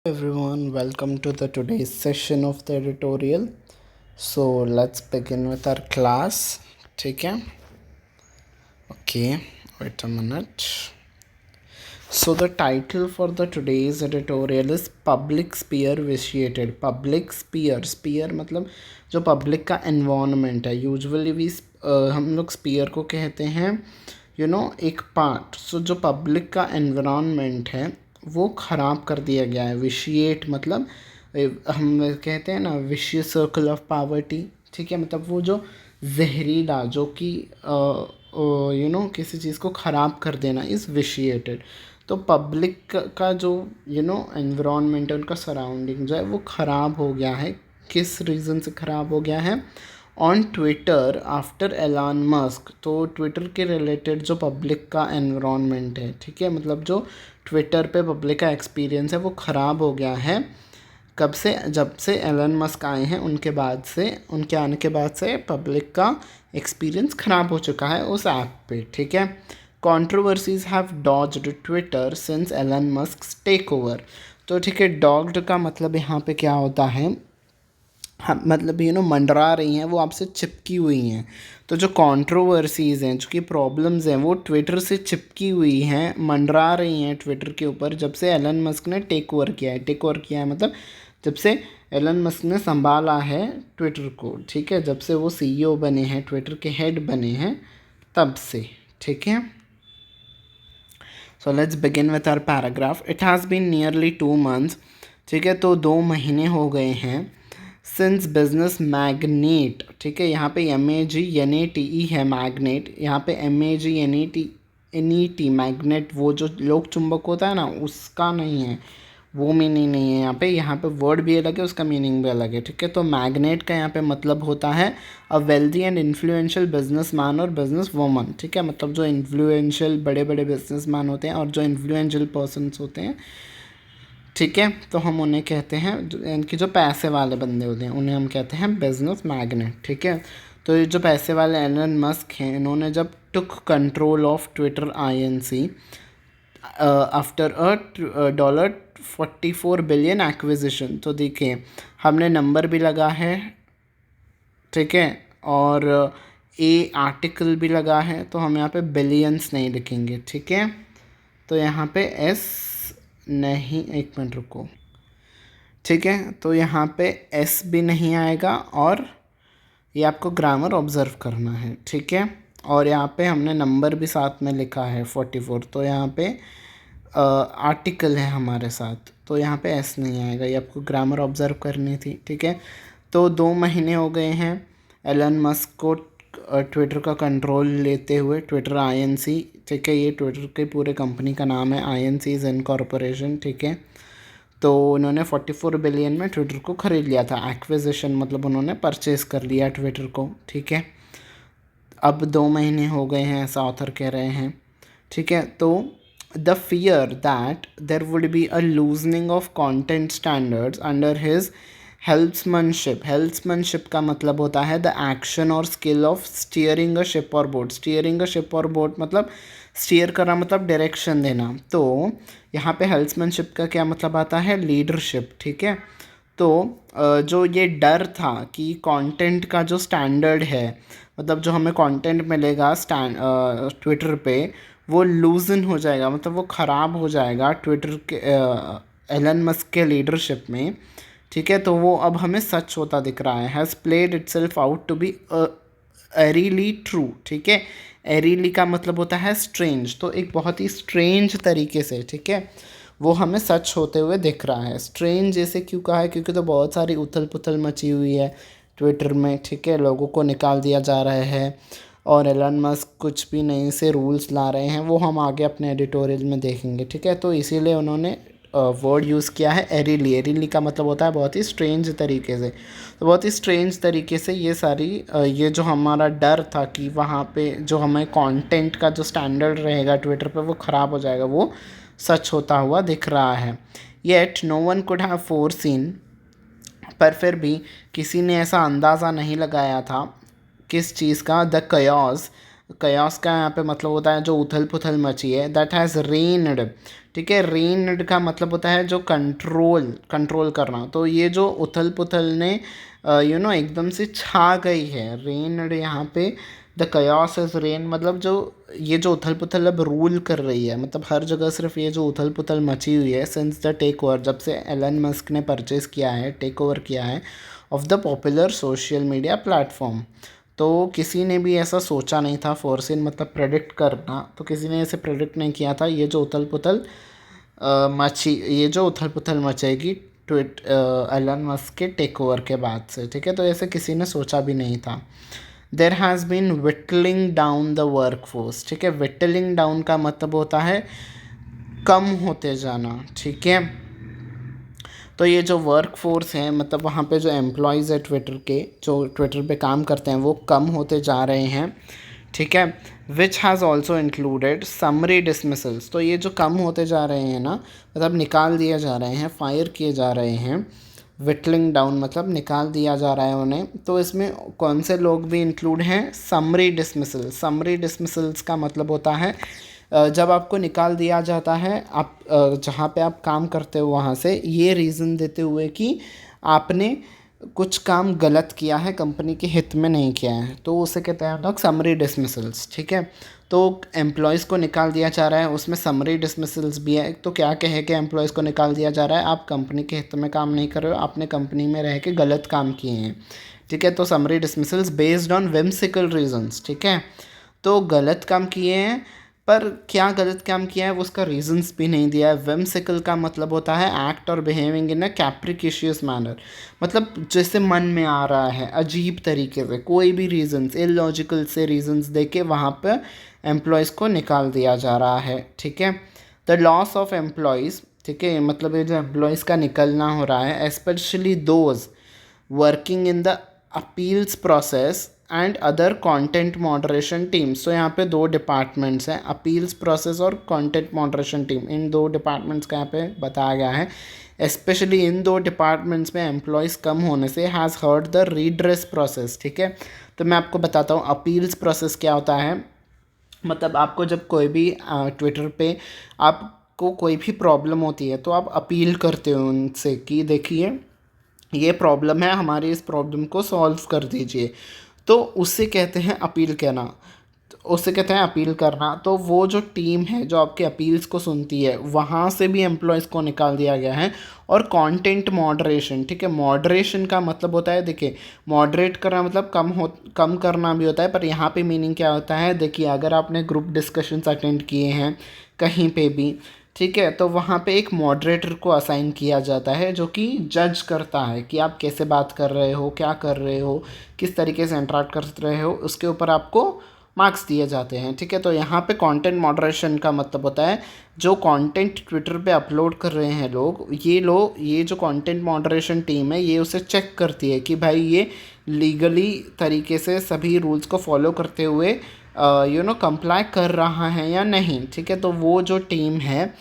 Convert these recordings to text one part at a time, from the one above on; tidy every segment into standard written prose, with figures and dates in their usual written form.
Everyone, welcome to the today's session of the editorial. So let's begin with our class. ठीक है? Okay, wait a minute. So the title for the today's editorial is Public Sphere Vitiated. Public Sphere, sphere मतलब जो public का environment है. Usually we हम लोग sphere को कहते हैं एक पार्ट. सो जो पब्लिक का environment है वो ख़राब कर दिया गया है. विशिएट मतलब हम कहते हैं ना विशियस सर्कल ऑफ पावर्टी. ठीक है, मतलब वो जो जहरीला जो कि किसी चीज़ को ख़राब कर देना इज़ विशिएटेड. तो पब्लिक का जो एनवायरनमेंट है, उनका सराउंडिंग जो है वो ख़राब हो गया है. किस रीज़न से ख़राब हो गया है? On Twitter after Elon Musk. तो ट्विटर के रिलेटेड जो पब्लिक का एनवायरनमेंट है, ठीक है, मतलब जो ट्विटर पे पब्लिक का एक्सपीरियंस है वो ख़राब हो गया है. कब से? जब से एलन मस्क आए हैं उनके आने के बाद से पब्लिक का एक्सपीरियंस ख़राब हो चुका है उस ऐप पे. ठीक है. Controversies have dogged Twitter since Elon Musk take over. तो ठीक है, डॉग्ड का मतलब यहाँ पे क्या होता है? हाँ, मतलब मंडरा रही हैं, वो आपसे चिपकी हुई हैं. तो जो कंट्रोवर्सीज़ हैं, जो कि प्रॉब्लम्स हैं, वो ट्विटर से चिपकी हुई हैं, मंडरा रही हैं ट्विटर के ऊपर जब से एलन मस्क ने टेक ओवर किया है. टेक ओवर किया है मतलब जब से एलन मस्क ने संभाला है ट्विटर को. ठीक है, जब से वो सीईओ बने हैं, ट्विटर के हेड बने हैं, तब से. ठीक है. So let's begin with our paragraph. It has been nearly 2 months. ठीक है, तो 2 महीने हो गए हैं सिंस बिजनेस मैग्नेट. ठीक है, यहाँ पे MAGNATE है मैग्नेट. यहाँ पे MAGNET मैग्नेट वो जो लोक चुंबक होता है ना, उसका नहीं है, वो मीनिंग नहीं है यहाँ पे. यहाँ पे वर्ड भी अलग है, उसका मीनिंग भी अलग है. ठीक है, तो मैग्नेट का यहाँ पे मतलब होता है a wealthy and influential business man और बिजनेस वूमन. ठीक है, मतलब जो इन्फ्लुएंशियल बड़े बड़े बिजनेस मैन होते हैं और जो इन्फ्लुएंशियल पर्सनस होते हैं. ठीक है, तो हम उन्हें कहते हैं, इनके जो पैसे वाले बंदे होते हैं उन्हें हम कहते हैं बिजनेस मैग्नेट. ठीक है, तो ये जो पैसे वाले एलन मस्क हैं, इन्होंने जब टुक control of Twitter INC after $44 billion acquisition. तो देखिए, हमने नंबर भी लगा है. ठीक है, और आर्टिकल भी लगा है, तो हम यहाँ पे बिलियंस नहीं लिखेंगे. ठीक है, तो यहाँ पे एस नहीं, एक मिनट रुको. ठीक है, तो यहाँ पे एस भी नहीं आएगा और ये आपको ग्रामर ऑब्ज़र्व करना है. ठीक है, और यहाँ पे हमने नंबर भी साथ में लिखा है 44. तो यहाँ पे आर्टिकल है हमारे साथ, तो यहाँ पे एस नहीं आएगा. ये आपको ग्रामर ऑब्ज़र्व करनी थी. ठीक है, तो 2 महीने हो गए हैं एलन मस्क को ट्विटर का कंट्रोल लेते हुए. Twitter INC. ठीक है, ये ट्विटर के पूरे कंपनी का नाम है, INC इज़ इनकॉर्पोरेशन. ठीक है, तो उन्होंने 44 बिलियन में ट्विटर को ख़रीद लिया था. एक्विजिशन मतलब उन्होंने परचेज़ कर लिया ट्विटर को. ठीक है, अब 2 महीने हो गए हैं, ऐसा ऑथर कह रहे हैं. ठीक है, तो the fear that there would be a loosening of content standards under his helmsmanship का मतलब होता है द एक्शन और skill of steering a ship और बोट. स्टीयरिंग अ शिप और बोट मतलब स्टीयर करना, मतलब डायरेक्शन देना. तो यहाँ पे हेल्प्समैनशिप का क्या मतलब आता है? लीडरशिप. ठीक है, तो जो ये डर था कि कंटेंट का जो स्टैंडर्ड है, मतलब जो हमें कंटेंट मिलेगा ट्विटर पे, वो लूजन हो जाएगा, मतलब वो ख़राब हो जाएगा ट्विटर के एलन मस्क के लीडरशिप में. ठीक है, तो वो अब हमें सच होता दिख रहा है. Has played itself out to be eerily true. ठीक है, एरीली का मतलब होता है स्ट्रेंज. तो एक बहुत ही स्ट्रेंज तरीके से, ठीक है, वो हमें सच होते हुए दिख रहा है. स्ट्रेंज जैसे क्यों कहा है? क्योंकि तो बहुत सारी उथल पुथल मची हुई है ट्विटर में. ठीक है, लोगों को निकाल दिया जा रहा है और एलन मस्क कुछ भी नए से रूल्स ला रहे हैं, वो हम आगे अपने एडिटोरियल में देखेंगे. ठीक है, तो इसीलिए उन्होंने वर्ड यूज़ किया है एरीली. एरीली का मतलब होता है बहुत ही स्ट्रेंज तरीके से. तो बहुत ही स्ट्रेंज तरीके से ये सारी ये जो हमारा डर था कि वहाँ पे जो हमें कंटेंट का जो स्टैंडर्ड रहेगा ट्विटर पे वो ख़राब हो जाएगा, वो सच होता हुआ दिख रहा है. Yet no one could have foreseen. पर फिर भी किसी ने ऐसा अंदाज़ा नहीं लगाया था. किस चीज़ का? द कयास कयास का यहाँ पे मतलब होता है जो उथल पुथल मची है, दैट हैज़ रेन्ड, ठीक है। रेन्ड का मतलब होता है जो कंट्रोल करना। तो ये जो उथल पुथल ने एकदम से छा गई है, रेन्ड यहाँ पे, द कयास इज रेन, मतलब जो ये जो उथल पुथल अब रूल कर रही है, मतलब हर जगह सिर्फ ये जो उथल पुथल मची हुई है सिंस द टेक ओवर, जब से एलन मस्क ने परचेज किया है, टेक ओवर किया है of the popular social media platform. तो किसी ने भी ऐसा सोचा नहीं था, फोरसिन मतलब प्रेडिक्ट करना, तो किसी ने ऐसे प्रेडिक्ट नहीं किया था ये जो उथल पुथल ये जो उथल पुथल मचेगी एलन मस्क के टेक ओवर के बाद से, ठीक है। तो ऐसे किसी ने सोचा भी नहीं था। There has been whittling down the workforce, ठीक है। विटलिंग डाउन का मतलब होता है कम होते जाना, ठीक है। तो ये जो वर्क फोर्स है, मतलब वहाँ पे जो एम्प्लॉयज़ है ट्विटर के, जो ट्विटर पे काम करते हैं, वो कम होते जा रहे हैं, ठीक है। Which has also included summary dismissals. तो ये जो कम होते जा रहे हैं ना, मतलब निकाल दिए जा रहे हैं, फायर किए जा रहे हैं। विटलिंग डाउन मतलब निकाल दिया जा रहा है उन्हें। तो इसमें कौन से लोग भी इंक्लूड हैं? Summary dismissal. समरी डिसमिसल्स का मतलब होता है जब आपको निकाल दिया जाता है, आप जहाँ पे आप काम करते हो वहाँ से, ये रीज़न देते हुए कि आपने कुछ काम गलत किया है, कंपनी के हित में नहीं किया है, तो उसे कहते हैं लोग समरी डिसमिसल्स, ठीक है। तो एम्प्लॉयज़ को निकाल दिया जा रहा है, उसमें समरी डिसमिसल्स भी है। तो क्या कहे कि एम्प्लॉयज़ को निकाल दिया जा रहा है, आप कंपनी के हित में काम नहीं कर रहे हो, आपने कंपनी में रह के गलत काम किए हैं, ठीक है। तो summary dismissals based on whimsical reasons, ठीक है। तो गलत काम किए हैं, पर क्या गलत काम किया है वो उसका रीजंस भी नहीं दिया है। विम्सिकल का मतलब होता है एक्ट और बिहेविंग इन अ कैप्रिकेशियस मैनर, मतलब जैसे मन में आ रहा है अजीब तरीके से, कोई भी रीजंस, इलॉजिकल से रीजंस दे के वहाँ पर एम्प्लॉयज़ को निकाल दिया जा रहा है, ठीक है। द लॉस ऑफ एम्प्लॉयज़, ठीक है, मतलब ये जो एम्प्लॉयज़ का निकलना हो रहा है, especially those working in the appeals process and other content moderation teams. तो यहाँ पे दो डिपार्टमेंट्स हैं, अपील्स प्रोसेस और कंटेंट मॉडरेशन टीम। इन दो डिपार्टमेंट्स का यहाँ पे बताया गया है। स्पेशली इन दो डिपार्टमेंट्स में एम्प्लॉयज़ कम होने से हैज़ हर्ट द रीड्रेस प्रोसेस, ठीक है। तो मैं आपको बताता हूँ अपील्स प्रोसेस क्या होता है। मतलब आपको जब कोई भी ट्विटर पे आपको कोई भी प्रॉब्लम होती है, तो आप अपील करते हो उनसे कि देखिए ये प्रॉब्लम है, हमारी इस प्रॉब्लम को सॉल्व कर दीजिए। तो उससे कहते हैं अपील करना, उससे कहते हैं अपील करना। तो वो जो टीम है जो आपके अपील्स को सुनती है, वहाँ से भी एम्प्लॉयज़ को निकाल दिया गया है। और कंटेंट मॉडरेशन, ठीक है। मॉडरेशन का मतलब होता है, देखिए मॉडरेट करना मतलब कम करना भी होता है, पर यहाँ पे मीनिंग क्या होता है, देखिए अगर आपने ग्रुप डिस्कशंस अटेंड किए हैं कहीं पे भी, ठीक है, तो वहाँ पे एक मॉडरेटर को असाइन किया जाता है जो कि जज करता है कि आप कैसे बात कर रहे हो, क्या कर रहे हो, किस तरीके से इंटरेक्ट कर रहे हो, उसके ऊपर आपको मार्क्स दिए जाते हैं, ठीक है। तो यहाँ पे कंटेंट मॉडरेशन का मतलब होता है जो कंटेंट ट्विटर पे अपलोड कर रहे हैं लोग, ये जो कंटेंट मॉडरेशन टीम है, ये उसे चेक करती है कि भाई ये लीगली तरीके से सभी रूल्स को फॉलो करते हुए कंप्लाई कर रहा है या नहीं, ठीक है। तो वो जो टीम है,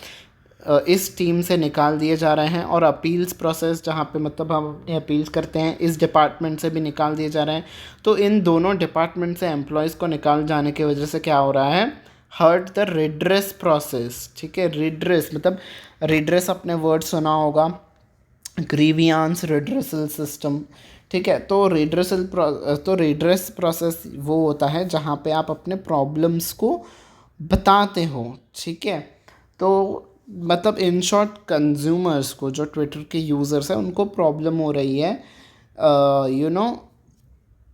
इस टीम से निकाल दिए जा रहे हैं। और अपील्स प्रोसेस जहाँ पे मतलब हम अपनी अपील्स करते हैं, इस डिपार्टमेंट से भी निकाल दिए जा रहे हैं। तो इन दोनों डिपार्टमेंट से एम्प्लॉयज़ को निकाल जाने की वजह से क्या हो रहा है, हर्ट द रिड्रेस प्रोसेस, ठीक है। रिड्रेस मतलब रिड्रेस अपने वर्ड सुना होगा, ग्रीवियांस रिड्रेसल सिस्टम, ठीक है। तो रिड्रेस प्रोसेस वो होता है जहाँ पे आप अपने प्रॉब्लम्स को बताते हो, ठीक है। तो मतलब इन शॉर्ट कंज्यूमर्स को, जो ट्विटर के यूज़र्स हैं, उनको प्रॉब्लम हो रही है यू नो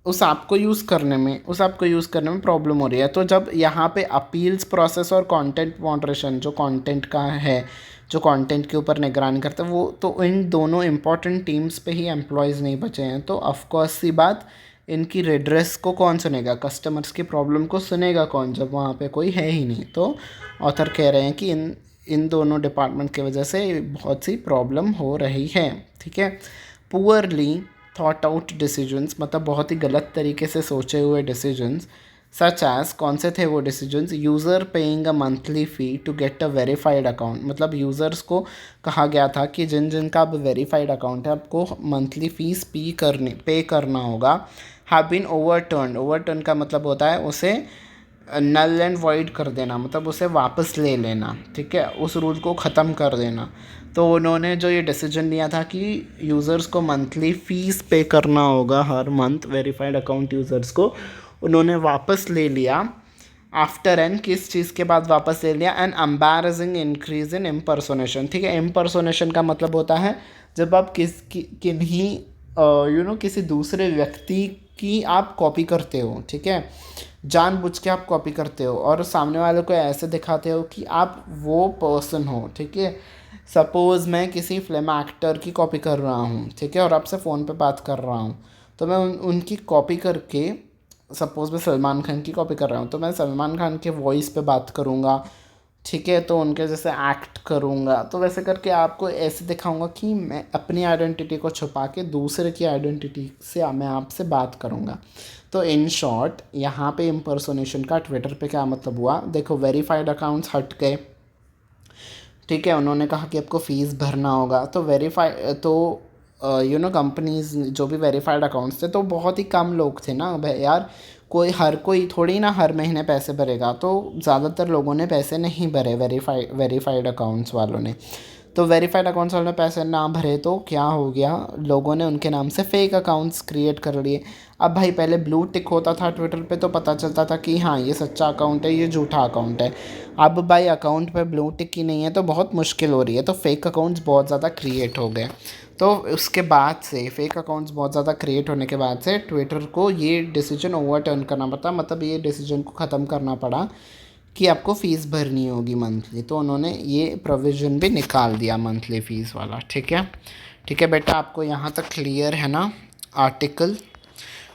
उस ऐप को यूज़ करने में प्रॉब्लम हो रही है। तो जब यहाँ पे अपील्स प्रोसेस और कंटेंट मॉडरेशन जो कंटेंट का है, जो कंटेंट के ऊपर निगरानी करता है, वो तो इन दोनों इंपॉर्टेंट टीम्स पे ही एम्प्लॉयज़ नहीं बचे हैं। तो ऑफकोर्स सी बात, इनकी रेड्रेस को कौन सुनेगा, कस्टमर्स की प्रॉब्लम को सुनेगा कौन, जब वहाँ पे कोई है ही नहीं। तो ऑथर कह रहे हैं कि इन दोनों डिपार्टमेंट की वजह से बहुत सी प्रॉब्लम हो रही है, ठीक है। पुअरली थॉट आउट डिसीजंस मतलब बहुत ही गलत तरीके से सोचे हुए डिसीजंस, सच एज कौन से थे वो decisions, user paying a monthly fee to get a verified account. मतलब यूज़र्स को कहा गया था कि जिनका अब वेरीफाइड अकाउंट है, आपको मंथली फ़ीस पे करना होगा। हैव बीन ओवरटर्न का मतलब होता है उसे नल एंड वॉइड कर देना, मतलब उसे वापस ले लेना, ठीक है, उस रूल को ख़त्म कर देना। तो उन्होंने जो ये डिसीजन लिया था कि यूज़र्स को मंथली फ़ीस पे करना होगा हर मंथ, वेरीफाइड अकाउंट यूज़र्स को, उन्होंने वापस ले लिया। आफ्टर एन, किस चीज़ के बाद वापस ले लिया? An embarrassing increase in impersonation, ठीक है। इम्पर्सोनेशन का मतलब होता है जब आप किन्हीं किसी दूसरे व्यक्ति की आप कॉपी करते हो, ठीक है, जानबूझ के आप कॉपी करते हो और सामने वाले को ऐसे दिखाते हो कि आप वो पर्सन हो, ठीक है। सपोज़ मैं किसी फिल्म एक्टर की कॉपी कर रहा हूँ, ठीक है, और आपसे फ़ोन पे बात कर रहा हूँ, तो मैं उनकी कॉपी करके, सपोज़ मैं सलमान खान की कॉपी कर रहा हूँ, तो मैं सलमान खान के वॉइस पे बात करूँगा, ठीक है, तो उनके जैसे एक्ट करूँगा, तो वैसे करके आपको ऐसे दिखाऊंगा कि मैं अपनी आइडेंटिटी को छुपा के दूसरे की आइडेंटिटी से मैं आपसे बात करूँगा। तो इन शॉर्ट यहाँ पे इम्पर्सोनेशन का ट्विटर पे क्या मतलब हुआ, देखो वेरीफाइड अकाउंट्स हट गए, ठीक है, उन्होंने कहा कि आपको फ़ीस भरना होगा, तो वेरीफाई तो कंपनीज जो भी वेरीफाइड अकाउंट्स थे तो बहुत ही कम लोग थे ना भाई यार, कोई थोड़ी ना हर महीने पैसे भरेगा, तो ज़्यादातर लोगों ने पैसे नहीं भरे, वेरीफाइड अकाउंट्स वालों ने। तो वेरीफाइड अकाउंट्स वालों ने पैसे ना भरे तो क्या हो गया, लोगों ने उनके नाम से फ़ेक अकाउंट्स क्रिएट कर लिए। अब भाई पहले ब्लू टिक होता था ट्विटर पे तो पता चलता था कि हाँ ये सच्चा अकाउंट है, ये झूठा अकाउंट है। अब भाई अकाउंट पे ब्लू टिक ही नहीं है तो बहुत मुश्किल हो रही है, तो फेक अकाउंट्स बहुत ज़्यादा क्रिएट हो गए। तो उसके बाद से फेक अकाउंट्स बहुत ज़्यादा क्रिएट होने के बाद से ट्विटर को ये डिसीजन ओवरटर्न करना पड़ा, मतलब ये डिसीजन को ख़त्म करना पड़ा कि आपको फ़ीस भरनी होगी मंथली। तो उन्होंने ये प्रोविज़न भी निकाल दिया मंथली फ़ीस वाला, ठीक है। ठीक है बेटा, आपको यहाँ तक क्लियर है ना आर्टिकल?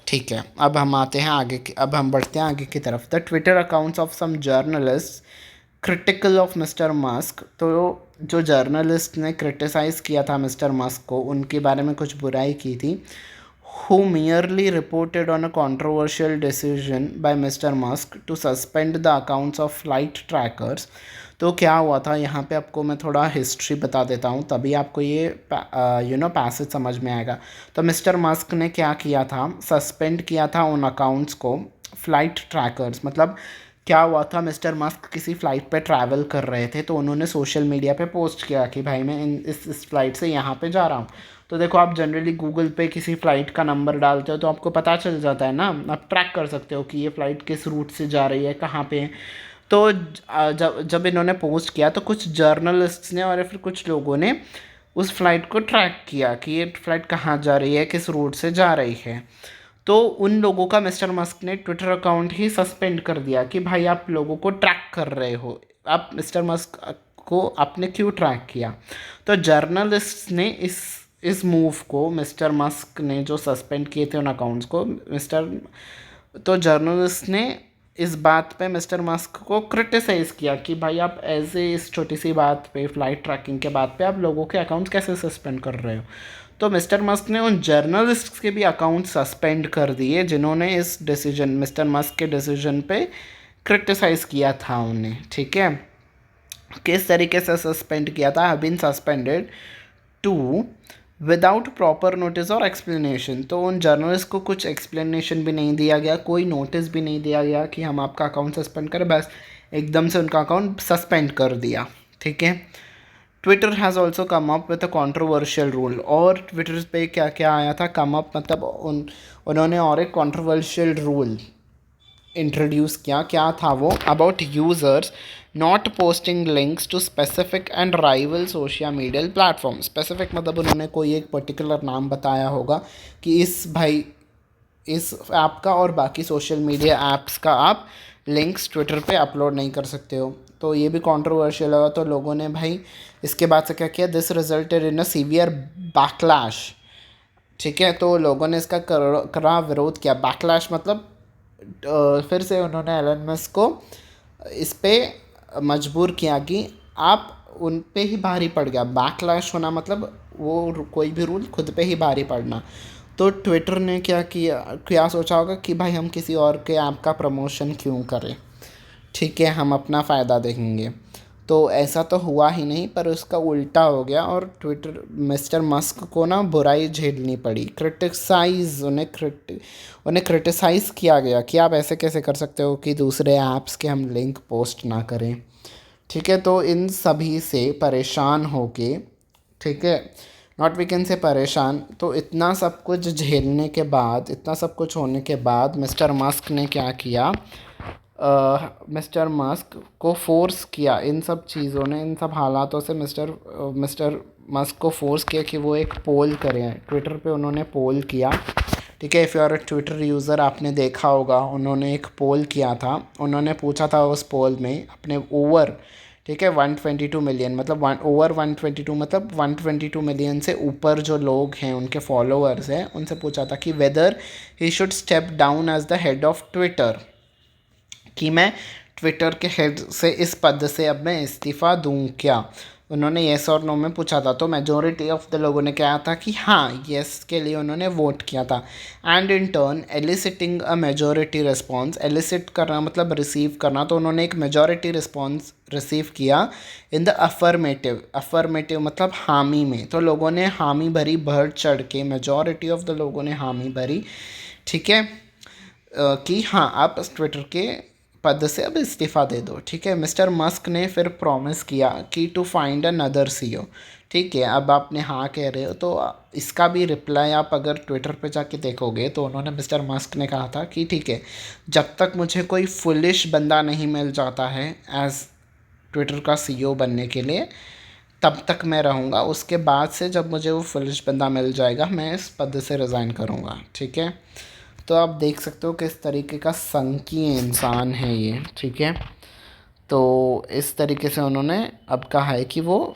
ठीक है, अब हम आते हैं आगे की, अब हम बढ़ते हैं आगे की तरफ। The Twitter accounts of some journalist critical of mister Musk, तो जो जर्नलिस्ट ने क्रिटिसाइज़ किया था मिस्टर मस्क को, उनके बारे में कुछ बुराई की थी, who merely reported on a controversial decision by Mr. Musk to suspend the accounts of flight trackers। तो क्या हुआ था यहाँ पे, आपको मैं थोड़ा हिस्ट्री बता देता हूँ तभी आपको ये पैसेज समझ में आएगा। तो मिस्टर मस्क ने क्या किया था, सस्पेंड किया था उन अकाउंट्स को, फ़्लाइट ट्रैकर्स, मतलब क्या हुआ था, मिस्टर मस्क किसी फ़्लाइट पे ट्रैवल कर रहे थे तो उन्होंने सोशल मीडिया पे पोस्ट किया कि भाई मैं इस फ़्लाइट से यहाँ पे जा रहा हूँ। तो देखो आप जनरली गूगल पे किसी फ़्लाइट का नंबर डालते हो तो आपको पता चल जाता है ना, आप ट्रैक कर सकते हो कि ये फ़्लाइट किस रूट से जा रही है, कहाँ पे है। तो जब जब इन्होंने पोस्ट किया तो कुछ जर्नलिस्ट्स ने और फिर कुछ लोगों ने उस फ़्लाइट को ट्रैक किया कि ये फ़्लाइट कहाँ जा रही है, किस रूट से जा रही है। तो उन लोगों का मिस्टर मस्क ने ट्विटर अकाउंट ही सस्पेंड कर दिया कि भाई आप लोगों को ट्रैक कर रहे हो, आप मिस्टर मस्क को आपने क्यों ट्रैक किया। तो जर्नलिस्ट ने इस मूव को, मिस्टर मस्क ने जो सस्पेंड किए थे उन अकाउंट्स को, तो जर्नलिस्ट ने इस बात पे मिस्टर मस्क को क्रिटिसाइज़ किया कि भाई आप ऐसे इस छोटी सी बात पे, फ्लाइट ट्रैकिंग के बात पे आप लोगों के अकाउंट्स कैसे सस्पेंड कर रहे हो। तो मिस्टर मस्क ने उन जर्नलिस्ट के भी अकाउंट सस्पेंड कर दिए जिन्होंने इस डिसीजन, मिस्टर मस्क के डिसीजन पे क्रिटिसाइज़ किया था उन्हें, ठीक है। किस तरीके से सस्पेंड किया था, have been suspended to without proper notice और एक्सप्लेनेशन। तो उन जर्नलिस्ट को कुछ एक्सप्लेनेशन भी नहीं दिया गया, कोई नोटिस भी नहीं दिया गया कि हम आपका अकाउंट सस्पेंड करें, बस एकदम से उनका अकाउंट सस्पेंड कर दिया, ठीक है। Twitter has also come up with a controversial rule, और ट्विटर पे क्या क्या आया था, कम अप मतलब उन्होंने और एक कॉन्ट्रोवर्शियल रूल इंट्रोड्यूस किया। क्या था वो, about users not posting links to specific and rival social media platform. Specific मतलब उन्होंने कोई एक पर्टिकुलर नाम बताया होगा कि इस ऐप का और बाकी सोशल मीडिया ऐप्स का आप लिंक्स ट्विटर पे अपलोड नहीं कर सकते हो। तो ये भी कंट्रोवर्शियल हुआ, तो लोगों ने भाई इसके बाद से क्या किया, this resulted in a severe backlash, ठीक है। तो लोगों ने इसका कड़ा विरोध किया। बैकलैश मतलब फिर से उन्होंने एलन मस्क को इस पे मजबूर किया कि आप उन पे ही भारी पड़ गया। बैकलैश होना मतलब वो कोई भी रूल खुद पे ही भारी पड़ना। तो ट्विटर ने क्या सोचा होगा कि भाई हम किसी और के ऐप का प्रमोशन क्यों करें, ठीक है, हम अपना फ़ायदा देखेंगे। तो ऐसा तो हुआ ही नहीं, पर उसका उल्टा हो गया और ट्विटर मिस्टर मस्क को ना बुराई झेलनी पड़ी, उन्हें क्रिटिसाइज़ किया गया कि आप ऐसे कैसे कर सकते हो कि दूसरे ऐप्स के हम लिंक पोस्ट ना करें। ठीक है, तो इन सभी से परेशान होके, ठीक है, नॉट वी कैन से परेशान, तो इतना सब कुछ झेलने के बाद, इतना सब कुछ होने के बाद मिस्टर मस्क ने क्या किया, मिस्टर मस्क को फोर्स किया, इन सब चीज़ों ने, इन सब हालातों से मिस्टर मस्क को फोर्स किया कि वो एक पोल करें। ट्विटर पे उन्होंने पोल किया। ठीक है, if you are a Twitter user, आपने देखा होगा उन्होंने एक पोल किया था। उन्होंने पूछा था उस पोल में अपने ओवर, ठीक है, 122 मिलियन, मतलब ओवर 122 मतलब 122 मिलियन से ऊपर जो लोग हैं, उनके फॉलोअर्स हैं, उनसे पूछा था कि whether he should step down as the head of Twitter, कि मैं ट्विटर के हेड से, इस पद से अब मैं इस्तीफ़ा दूँ क्या। उन्होंने येस और नो में पूछा था, तो मेजॉरिटी ऑफ द लोगों ने कहा था कि हाँ, येस के लिए उन्होंने वोट किया था। And in turn eliciting a majority response, elicit करना मतलब रिसीव करना, तो उन्होंने एक मेजॉरिटी रिस्पॉन्स रिसीव किया इन द अफर्मेटिव, अफर्मेटिव मतलब हामी में। तो लोगों ने हामी भरी, बढ़ चढ़ के मेजॉरिटी ऑफ द लोगों ने हामी भरी, ठीक है, कि हाँ, आप ट्विटर के पद से अब इस्तीफ़ा दे दो। ठीक है, मिस्टर मस्क ने फिर प्रॉमिस किया कि टू फाइंड अनदर सीईओ। ठीक है, अब आपने हाँ कह रहे हो, तो इसका भी रिप्लाई आप अगर ट्विटर पे जाके देखोगे, तो उन्होंने, मिस्टर मस्क ने कहा था कि ठीक है, जब तक मुझे कोई फुलिश बंदा नहीं मिल जाता है एज ट्विटर का सीईओ बनने के लिए, तब तक मैं रहूँगा। उसके बाद से जब मुझे वो फुलिश बंदा मिल जाएगा, मैं इस पद से रिज़ाइन करूँगा। ठीक है, तो आप देख सकते हो किस तरीके का संकीर्ण इंसान है ये। ठीक है, तो इस तरीके से उन्होंने अब कहा है कि वो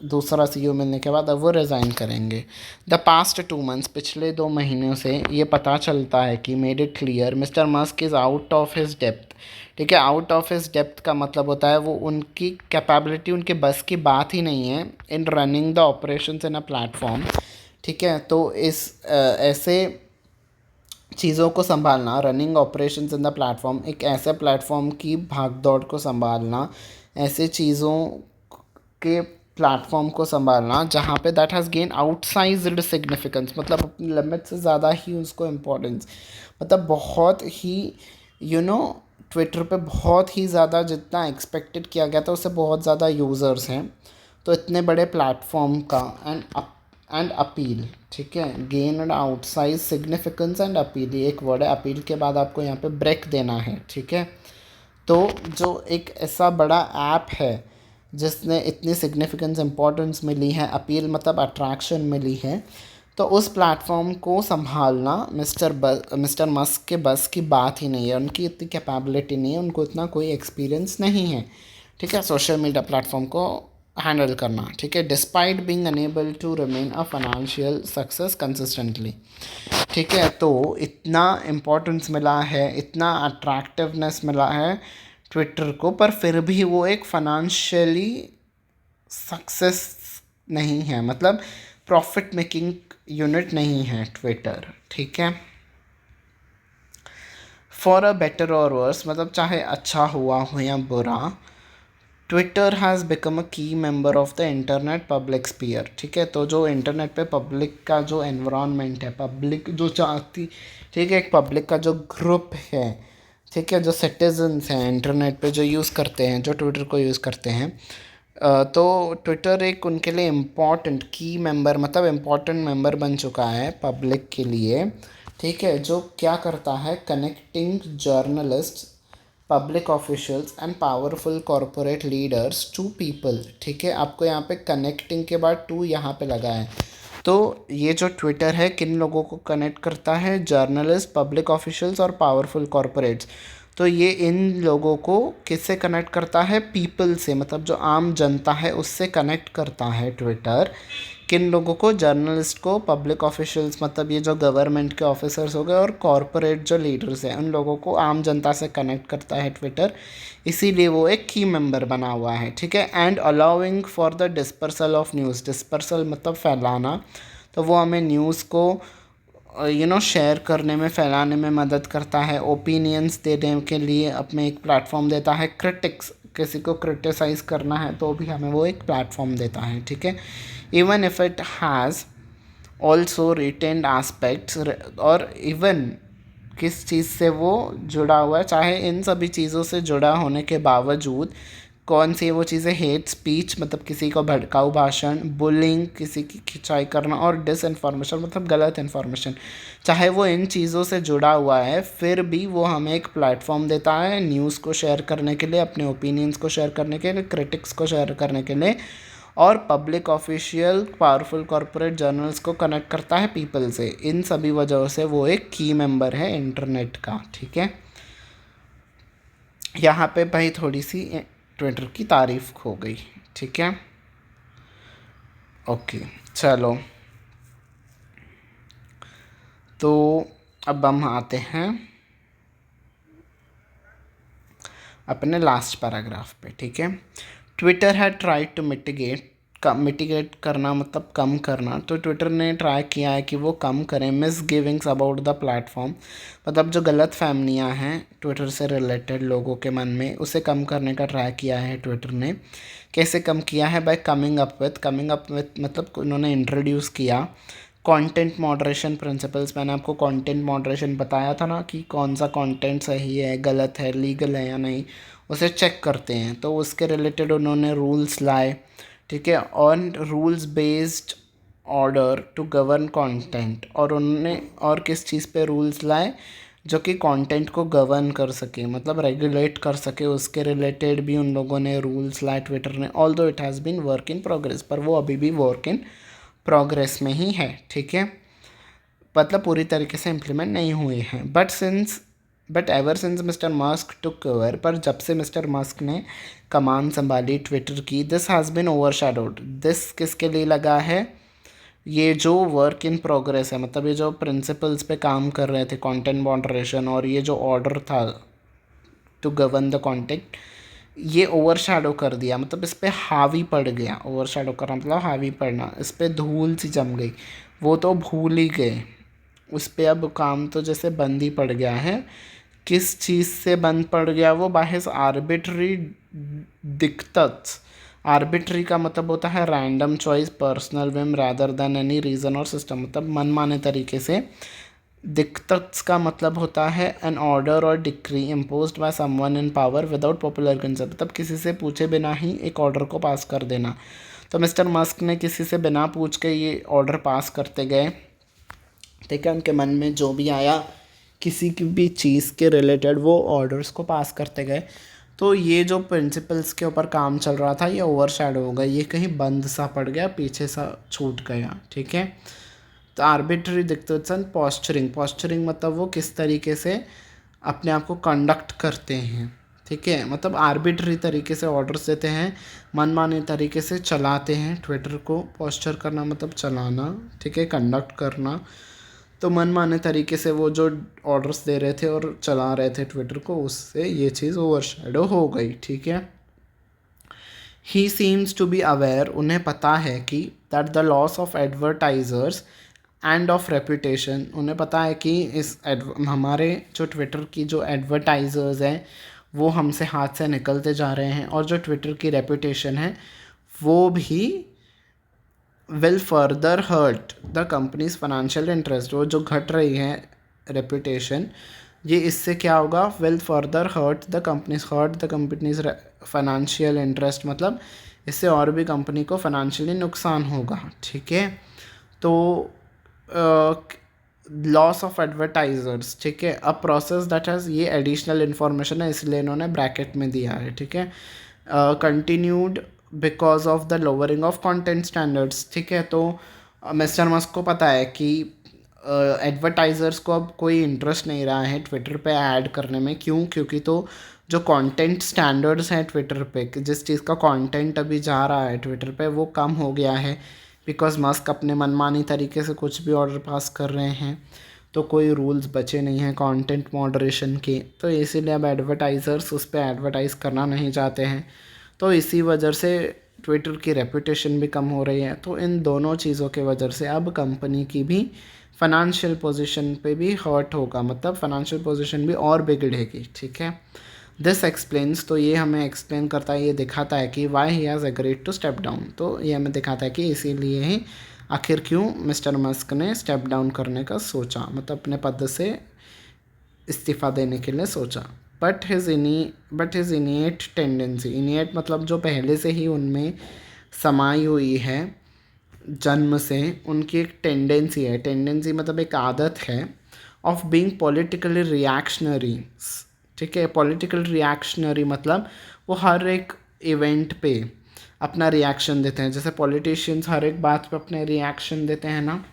दूसरा सीईओ मिलने के बाद अब वो रिज़ाइन करेंगे। द पास्ट 2 मंथ्स, पिछले 2 महीनों से ये पता चलता है कि made it clear mister Musk is out of his depth. ठीक है, आउट ऑफ हिज डेप्थ का मतलब होता है वो, उनकी कैपेबिलिटी, उनके बस की बात ही नहीं है इन running the operations in a platform. ठीक है, तो इस ऐसे चीज़ों को संभालना, running operations in the platform, एक ऐसे प्लेटफॉर्म की भाग दौड़ को संभालना, ऐसे चीज़ों के प्लेटफॉर्म को संभालना जहाँ पे दैट हैज़ गेन आउटसाइज्ड सिग्निफिकेंस, मतलब अपनी लिमिट से ज़्यादा ही उसको इम्पोर्टेंस, मतलब बहुत ही ट्विटर पे बहुत ही ज़्यादा जितना एक्सपेक्टेड किया गया था उससे बहुत ज़्यादा यूज़र्स हैं। तो इतने बड़े प्लेटफॉर्म का एंड अपील, ठीक है, gain and outsize significance and appeal, ये एक वर्ड है। अपील के बाद आपको यहाँ पे ब्रेक देना है। ठीक है, तो जो एक ऐसा बड़ा ऐप है जिसने इतनी सिग्निफिकेंस इंपॉर्टेंस मिली है, अपील मतलब अट्रैक्शन मिली है, तो उस प्लेटफॉर्म को संभालना मिस्टर मस्क के बस की बात ही नहीं है। उनकी इतनी कैपेबिलिटी नहीं है, उनको इतना कोई एक्सपीरियंस नहीं है, ठीक है, सोशल मीडिया प्लेटफॉर्म को हैंडल करना। ठीक है, despite being unable to remain a financial success consistently. ठीक है, तो इतना इम्पोर्टेंस मिला है, इतना अट्रैक्टिवनेस मिला है ट्विटर को, पर फिर भी वो एक फाइनेंशियली सक्सेस नहीं है, मतलब प्रॉफिट मेकिंग यूनिट नहीं है ट्विटर। ठीक है, फॉर अ बेटर और वर्स, मतलब चाहे अच्छा हुआ हो या बुरा, Twitter has become a key member of the internet public sphere. ठीक है, तो जो इंटरनेट पे पब्लिक का जो एनवायरनमेंट है, पब्लिक जो चाहती, ठीक है, एक पब्लिक का जो ग्रुप है, ठीक है, जो सिटीजन्स हैं इंटरनेट पे जो यूज़ करते हैं, जो ट्विटर को यूज़ करते हैं, तो ट्विटर एक उनके लिए इम्पॉर्टेंट की मेंबर, मतलब इम्पॉर्टेंट मेंबर बन चुका है पब्लिक के लिए। ठीक है, जो क्या करता है, connecting journalist, public officials and powerful corporate leaders to people. ठीक है, आपको यहाँ पे कनेक्टिंग के बाद टू यहाँ पे लगा है, तो ये जो ट्विटर है किन लोगों को कनेक्ट करता है, जर्नलिस्ट, पब्लिक ऑफिशियल्स और पावरफुल कॉरपोरेट्स। तो ये इन लोगों को किससे कनेक्ट करता है, पीपल से, मतलब जो आम जनता है उससे कनेक्ट करता है ट्विटर। किन लोगों को, जर्नलिस्ट को, पब्लिक ऑफिशियल्स मतलब ये जो गवर्नमेंट के ऑफिसर्स हो गए, और कॉरपोरेट जो लीडर्स हैं उन लोगों को, आम जनता से कनेक्ट करता है ट्विटर, इसीलिए वो एक की मेंबर बना हुआ है। ठीक है, and allowing for the dispersal of news, dispersal मतलब फैलाना, तो वो हमें न्यूज़ को शेयर करने में, फैलाने में मदद करता है। ओपिनियंस देने के लिए अपने एक प्लेटफॉर्म देता है। किसी को क्रिटिसाइज़ करना है तो भी हमें वो एक प्लेटफॉर्म देता है, ठीक है। Even if it has also retained aspects, और इवन किस चीज़ से वो जुड़ा हुआ है, चाहे इन सभी चीज़ों से जुड़ा होने के बावजूद कौन सी वो चीज़ें, हेट स्पीच मतलब किसी को भड़काऊ भाषण, बुलिंग किसी की खिंचाई करना, और डिसइंफॉर्मेशन मतलब गलत इन्फॉर्मेशन, चाहे वो इन चीज़ों से जुड़ा हुआ है फिर भी वो हमें एक प्लेटफॉर्म देता है न्यूज़ को शेयर करने के लिए, अपने ओपिनियंस को शेयर करने के लिए, क्रिटिक्स को शेयर करने के लिए, और public official powerful corporate journals को कनेक्ट करता है पीपल से। इन सभी वजहों से वो एक की मेंबर है इंटरनेट का, ठीक है। यहाँ पे भाई थोड़ी सी ट्विटर की तारीफ हो गई, ठीक है। ओके चलो, तो अब हम आते हैं अपने लास्ट पैराग्राफ पे, ठीक है। Twitter had tried to mitigate करना मतलब कम करना, तो ट्विटर ने ट्राई किया है कि वो कम करें मिसगिविंग्स अबाउट द प्लेटफॉर्म, मतलब जो गलत फहमियाँ हैं ट्विटर से रिलेटेड लोगों के मन में, उसे कम करने का ट्राई किया है ट्विटर ने। कैसे कम किया है? बाय कमिंग अप विथ मतलब उन्होंने इंट्रोड्यूस किया कंटेंट मॉडरेशन प्रिंसिपल्स। मैंने आपको कंटेंट मॉडरेशन बताया था ना कि कौन सा कंटेंट सही है, गलत है, लीगल है या नहीं, उसे चेक करते हैं। तो उसके रिलेटेड उन्होंने रूल्स लाए, ठीक है, on rules based order to govern content. और उन्होंने और किस चीज़ पे रूल्स लाए? जो कि कंटेंट को गवर्न कर सके, मतलब रेगुलेट कर सके, उसके रिलेटेड भी उन लोगों ने रूल्स लाए ट्विटर ने। Although it has been work in progress, पर वो अभी भी वर्क इन प्रोग्रेस में ही है, ठीक है, मतलब पूरी तरीके से इम्प्लीमेंट नहीं हुए हैं। But ever since mister Musk took over, पर जब से मिस्टर मस्क ने कमान संभाली ट्विटर की, this has been overshadowed. This किसके लिए लगा है? ये जो वर्क इन प्रोग्रेस है, मतलब ये जो प्रिंसिपल्स पे काम कर रहे थे, कंटेंट मॉडरेशन, और ये जो ऑर्डर था टू गवर्न द कंटेंट, ये ओवरशैडो कर दिया, मतलब इस पर हावी पड़ गया। ओवरशैडो करना मतलब हावी पड़ना, इस पर धूल सी जम गई, वो तो भूल ही गए, उस पर अब काम तो जैसे बंद ही पड़ गया है। किस चीज़ से बंद पड़ गया वो? बाहिस आर्बिट्री दिक्कत। आर्बिट्री का मतलब होता है random choice, personal Vim rather than any reason और सिस्टम, मतलब मनमाने तरीके से। दिक्कत का मतलब होता है एन ऑर्डर और decree imposed by someone in power without popular consent, मतलब किसी से पूछे बिना ही एक ऑर्डर को पास कर देना। तो मिस्टर मस्क ने किसी से बिना पूछ के ये ऑर्डर पास करते गए, ठीक है, उनके मन में जो भी आया किसी की भी चीज़ के रिलेटेड वो ऑर्डर्स को पास करते गए। तो ये जो प्रिंसिपल्स के ऊपर काम चल रहा था ये ओवरशैडो हो गया, ये कहीं बंद सा पड़ गया, पीछे सा छूट गया, ठीक है। तो आर्बिट्री डिक्टेशन, पॉस्चरिंग मतलब वो किस तरीके से अपने आप को कंडक्ट करते हैं, ठीक है, मतलब आर्बिट्री तरीके से ऑर्डर्स देते हैं, मनमाने तरीके से चलाते हैं ट्विटर को। पॉस्चर करना मतलब चलाना, ठीक है, कंडक्ट करना। तो मनमाने तरीके से वो जो ऑर्डर्स दे रहे थे और चला रहे थे ट्विटर को, उससे ये चीज़ ओवरशैडो हो गई, ठीक है। He seems to be aware, उन्हें पता है कि that the loss of advertisers and of reputation, उन्हें पता है कि हमारे जो ट्विटर की जो एडवर्टाइजर्स हैं वो हमसे हाथ से निकलते जा रहे हैं, और जो ट्विटर की रेपुटेशन है वो भी will further hurt the company's financial interest. वो जो घट रही है रेपुटेशन, ये इससे क्या होगा? Will further hurt the company's financial interest, मतलब इससे और भी कंपनी को फाइनेंशियली नुकसान होगा, ठीक है। तो लॉस ऑफ एडवर्टाइजर्स, ठीक है, अ प्रोसेस दैट हैज़, ये एडिशनल इन्फॉर्मेशन है इसलिए इन्होंने ब्रैकेट में दिया है, ठीक है। Continued because of the lowering of content standards, ठीक है। तो मिस्टर मस्क को पता है कि एडवर्टाइज़र्स को अब कोई इंटरेस्ट नहीं रहा है ट्विटर पे ऐड करने में। क्यों? क्योंकि तो जो कंटेंट स्टैंडर्ड्स हैं ट्विटर पे, जिस चीज़ का कंटेंट अभी जा रहा है ट्विटर पे, वो कम हो गया है, बिकॉज मस्क अपने मनमानी तरीके से कुछ भी ऑर्डर पास कर रहे हैं, तो कोई रूल्स बचे नहीं हैं कंटेंट मॉडरेशन के, तो इसीलिए अब एडवर्टाइज़र्स उस पर एडवर्टाइज़ करना नहीं चाहते हैं। तो इसी वजह से ट्विटर की रेपुटेशन भी कम हो रही है। तो इन दोनों चीज़ों के वजह से अब कंपनी की भी फाइनेंशियल पोजीशन पे भी हर्ट होगा, मतलब फाइनेंशियल पोजीशन भी और बिगड़ेगी, ठीक है। दिस एक्सप्लेन्स, तो ये हमें एक्सप्लेन करता है, ये दिखाता है कि why he has agreed to step down. तो ये हमें दिखाता है कि इसीलिए ही आखिर क्यों मिस्टर मस्क ने स्टेप डाउन करने का सोचा, मतलब अपने पद से इस्तीफ़ा देने के लिए सोचा। बट हिज इनिएट टेंडेंसी, इनिएट मतलब जो पहले से ही उनमें समाई हुई है, जन्म से उनकी एक टेंडेंसी है, टेंडेंसी मतलब एक आदत है, ऑफ बीइंग पॉलिटिकली रिएक्शनरी। ठीक है, पॉलिटिकल रिएक्शनरी मतलब वो हर एक इवेंट पे अपना रिएक्शन देते हैं, जैसे पॉलिटिशियंस हर एक बात पे अपने रिएक्शन देते हैं ना,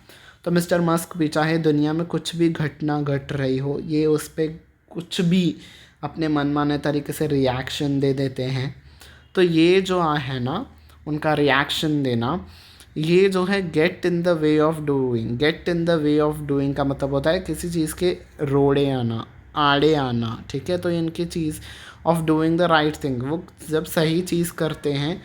तो मिस्टर मस्क भी चाहे दुनिया में कुछ भी घटना घट रही हो, ये उस पर कुछ भी अपने मनमाने तरीके से रिएक्शन दे देते हैं। तो ये जो है ना उनका रिएक्शन देना, ये जो है get in the way of doing, get in the way of doing का मतलब होता है किसी चीज़ के रोड़े आना, आड़े आना। ठीक है, तो इनकी चीज़ of doing the right thing, वो जब सही चीज़ करते हैं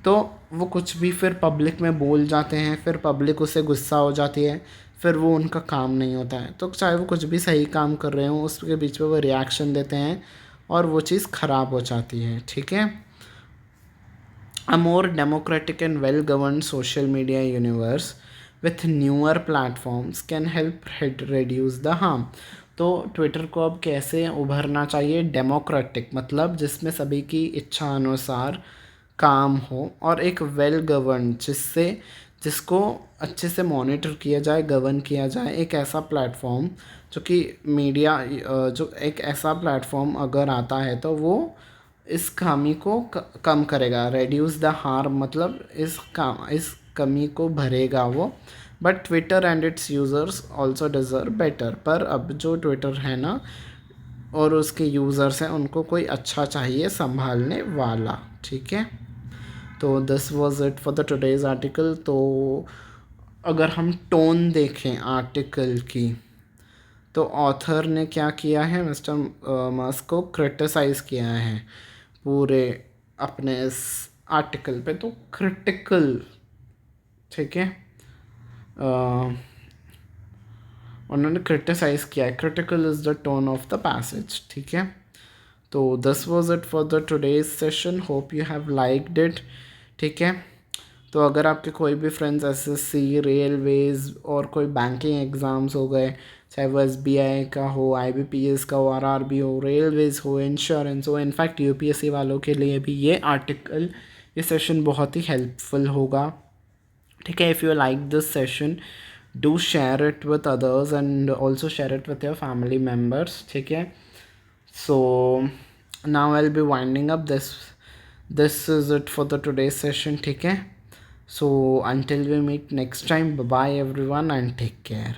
तो वो कुछ भी फिर पब्लिक में बोल जाते हैं, फिर पब्लिक उससे गुस्सा हो जाती है, फिर वो उनका काम नहीं होता है। तो चाहे वो कुछ भी सही काम कर रहे हों, उसके बीच में वो रिएक्शन देते हैं और वो चीज़ ख़राब हो जाती है। ठीक है, a more democratic and well-governed social media universe with newer platforms can help reduce the harm। तो ट्विटर को अब कैसे उभरना चाहिए, डेमोक्रेटिक मतलब जिसमें सभी की इच्छा अनुसार काम हो, और एक वेल गवर्न जिसको अच्छे से मॉनिटर किया जाए, गवर्न किया जाए, एक ऐसा प्लेटफॉर्म जो कि मीडिया, जो एक ऐसा प्लेटफॉर्म अगर आता है तो वो इस खामी को कम करेगा। रेड्यूस द हार्म मतलब इस कमी को भरेगा वो। But Twitter and it's users also deserve better, पर अब जो ट्विटर है ना और उसके यूज़र्स हैं उनको कोई अच्छा चाहिए संभालने वाला। ठीक है, तो this was it for the today's article. तो अगर हम टोन देखें आर्टिकल की, तो ऑथर ने क्या किया है, मिस्टर मस्क को क्रिटिसाइज़ किया है पूरे अपने इस आर्टिकल पे, तो क्रिटिकल। ठीक है, उन्होंने क्रिटिसाइज़ किया है, critical is the tone of the passage. ठीक है, तो this was it for the today's session, hope you have liked it. ठीक है, तो अगर आपके कोई भी फ्रेंड्स एसएससी, रेलवेज़ और कोई बैंकिंग एग्ज़ाम्स हो गए, चाहे वो एसबीआई का हो, आईबीपीएस का हो, आरआरबी हो, रेलवेज़ हो, इंश्योरेंस हो, इनफैक्ट यूपीएससी वालों के लिए भी ये आर्टिकल, ये सेशन बहुत ही हेल्पफुल होगा। ठीक है, if you like this session, do share it with others and also share it with your family members. ठीक है, so now I'll be winding up this is it for the today's session। ठीक है, so until we meet next time, bye bye everyone and take care।